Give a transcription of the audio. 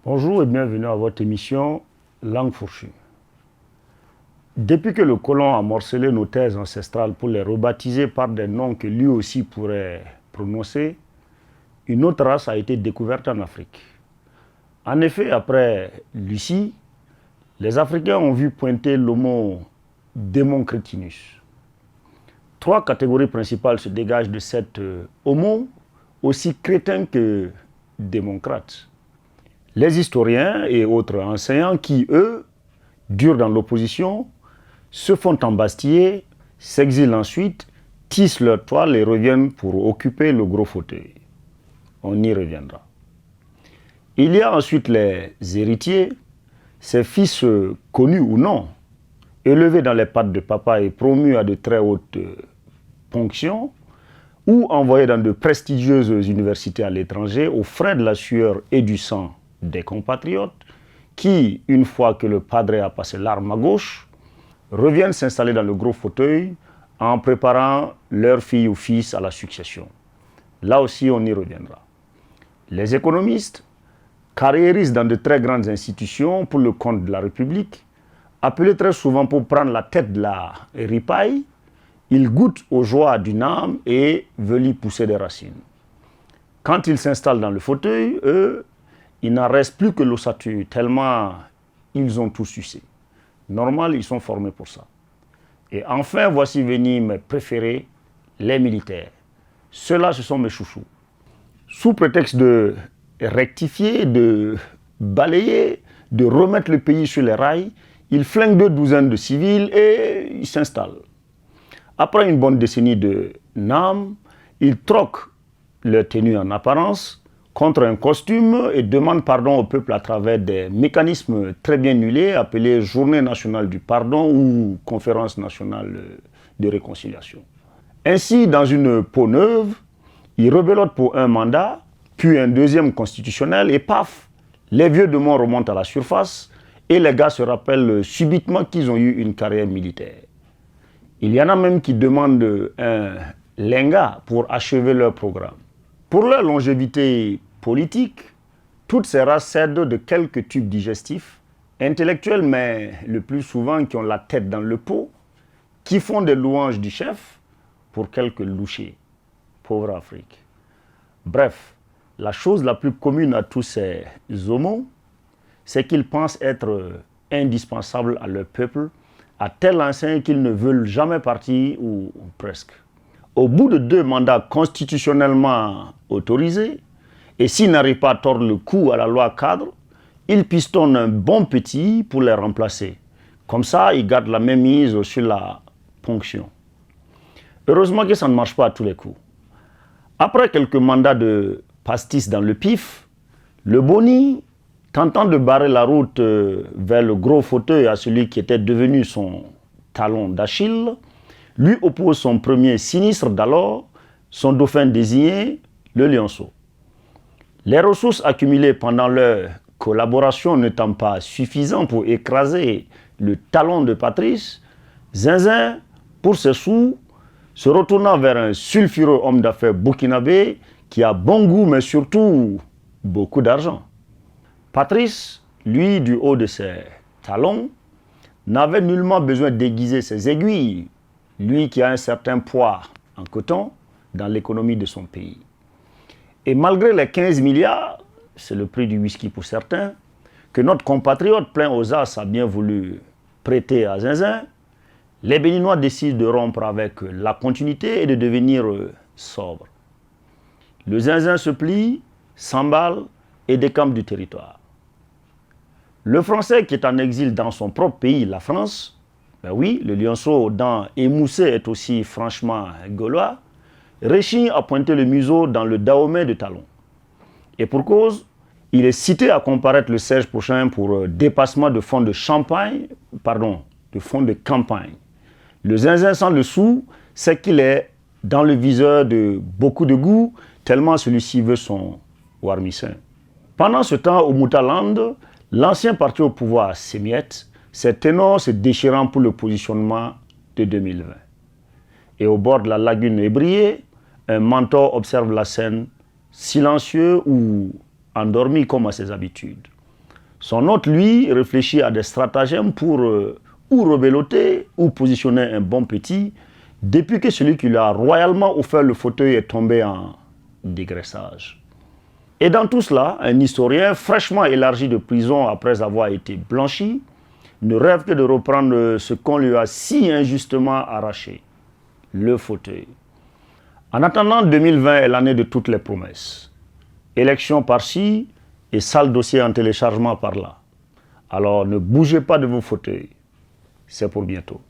Bonjour et bienvenue à votre émission Langue fourchue. Depuis que le colon a morcelé nos terres ancestrales pour les rebaptiser par des noms que lui aussi pourrait prononcer, une autre race a été découverte en Afrique. En effet, après Lucie, les Africains ont vu pointer l'homo Democritinus. Trois catégories principales se dégagent de cet homo, aussi crétin que démocrate. Les historiens et autres enseignants qui, eux, durent dans l'opposition, se font embastiller, s'exilent ensuite, tissent leur toile et reviennent pour occuper le gros fauteuil. On y reviendra. Il y a ensuite les héritiers, ces fils connus ou non, élevés dans les pattes de papa et promus à de très hautes fonctions, ou envoyés dans de prestigieuses universités à l'étranger aux frais de la sueur et du sang des compatriotes qui, une fois que le padre a passé l'arme à gauche, reviennent s'installer dans le gros fauteuil en préparant leur fille ou fils à la succession. Là aussi, on y reviendra. Les économistes, carriéristes dans de très grandes institutions pour le compte de la République, appelés très souvent pour prendre la tête de la ripaille, ils goûtent aux joies d'une âme et veulent y pousser des racines. Quand ils s'installent dans le fauteuil, eux, il n'en reste plus que l'ossature, tellement ils ont tout sucé. Normal, ils sont formés pour ça. Et enfin, voici venir mes préférés, les militaires. Ceux-là, ce sont mes chouchous. Sous prétexte de rectifier, de balayer, de remettre le pays sur les rails, ils flinguent 2 douzaines de civils et ils s'installent. Après une bonne décennie de NAM, ils troquent leur tenue en apparence contre un costume et demandent pardon au peuple à travers des mécanismes très bien huilés appelés Journée nationale du pardon ou Conférence nationale de réconciliation. Ainsi, dans une peau neuve, ils rebellottent pour un mandat, puis un deuxième constitutionnel et paf, les vieux démons remontent à la surface et les gars se rappellent subitement qu'ils ont eu une carrière militaire. Il y en a même qui demandent un lenga pour achever leur programme. Pour leur longévité politique, toutes ces races cèdent de quelques tubes digestifs, intellectuels mais le plus souvent qui ont la tête dans le pot, qui font des louanges du chef pour quelques louchés. Pauvre Afrique. Bref, la chose la plus commune à tous ces homos, c'est qu'ils pensent être indispensables à leur peuple, à tel enseigne qu'ils ne veulent jamais partir ou presque. Au bout de 2 mandats constitutionnellement autorisés, et s'ils n'arrivent pas à tordre le cou à la loi cadre, ils pistonnent un bon petit pour les remplacer. Comme ça, ils gardent la même mise sur la ponction. Heureusement que ça ne marche pas à tous les coups. Après quelques mandats de pastis dans le pif, le boni, tentant de barrer la route vers le gros fauteuil à celui qui était devenu son talon d'Achille, lui oppose son premier sinistre d'alors, son dauphin désigné, le lionceau. Les ressources accumulées pendant leur collaboration n'étant pas suffisantes pour écraser le talon de Patrice, Zinzin, pour ses sous, se retournant vers un sulfureux homme d'affaires burkinabé qui a bon goût mais surtout beaucoup d'argent. Patrice, lui, du haut de ses talons, n'avait nullement besoin d'aiguiser ses aiguilles, lui qui a un certain poids en coton dans l'économie de son pays. Et malgré les 15 milliards, c'est le prix du whisky pour certains, que notre compatriote plein aux as a bien voulu prêter à Zinzin, les Béninois décident de rompre avec la continuité et de devenir sobres. Le Zinzin se plie, s'emballe et décampe du territoire. Le Français qui est en exil dans son propre pays, la France, ben oui, le lionceau aux dents émoussées est aussi franchement gaulois, réchigne à pointer le museau dans le Dahomey de Talon. Et pour cause, il est cité à comparaître le 16 prochain pour dépassement de fonds de fonds de campagne. Le zinzin sans le sou, c'est qu'il est dans le viseur de beaucoup de goût, tellement celui-ci veut son warmissin. Pendant ce temps, au Moutaland, l'ancien parti au pouvoir s'émiette, ses ténors se déchirant pour le positionnement de 2020. Et au bord de la lagune ébriée, un mentor observe la scène, silencieux ou endormi comme à ses habitudes. Son hôte, lui, réfléchit à des stratagèmes pour ou rebeloter ou positionner un bon petit, depuis que celui qui lui a royalement offert le fauteuil est tombé en dégraissage. Et dans tout cela, un historien fraîchement élargi de prison après avoir été blanchi ne rêve que de reprendre ce qu'on lui a si injustement arraché, le fauteuil. En attendant, 2020 est l'année de toutes les promesses. Élection par-ci et sale dossier en téléchargement par-là. Alors ne bougez pas de vos fauteuils. C'est pour bientôt.